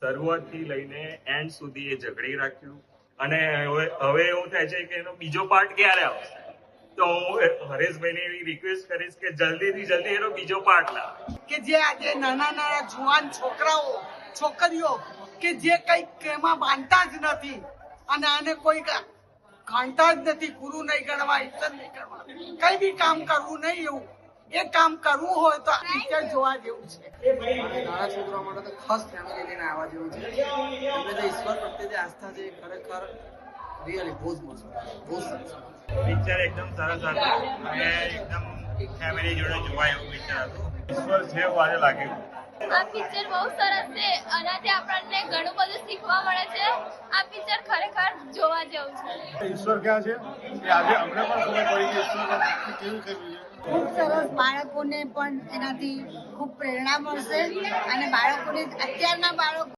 શરૂઆતથી લઈને એન્ડ સુધી એ ઝઘડી રાખ્યું અને હવે એવું થાય છે કે એનો બીજો પાર્ટ ક્યારે આવશે. તો હું હરેશભાઈને એવી રિક્વેસ્ટ કરીશ કે જલ્દીથી જલ્દી એનો બીજો પાર્ટ લાવે. કે જે આજે નાના નાના જુવાન છોકરાઓ છોકરીઓ કે જે કઈક એમાં બાંધતા જ નથી અને આને કોઈ ખાંડતા જ નથી, ગુરુ નહીં ગણવા, ઈશ્વર નહીં ગણવા, કઈ બી કામ કરવું નહીં, એવું એ કામ કરવું હોય તો પિક્ચર જોવા જેવું છે. નાના છોકરાઓ માટે તો ખાસ ફેમિલી લઈને આવવા જેવું છે. એમને જે ઈશ્વર પ્રત્યે જે આસ્થા છે ખરેખર રિયલી બહુ જ મસ્ત, બહુ સરસ પિક્ચર એકદમ સરસ હતું અને એકદમ ફેમિલી જોડે જોવાય એવું પિક્ચર હતું. ઈશ્વર છે એવું આજે લાગ્યું. આ પિક્ચર બહુ સરસ છે. આનાથી આપણને ઘણું બધું શીખવા મળે છે. આ પિક્ચર ખરેખર જોવા જેવું છે. ઈશ્વર ક્યાં છે એ આજે અમને પણ ખબર પડી કે ઈશ્વર કેવું કર્યું છે. ખૂબ સરસ. બાળકોને પણ એનાથી ખૂબ પ્રેરણા મળશે અને બાળકોને અત્યારના બાળકો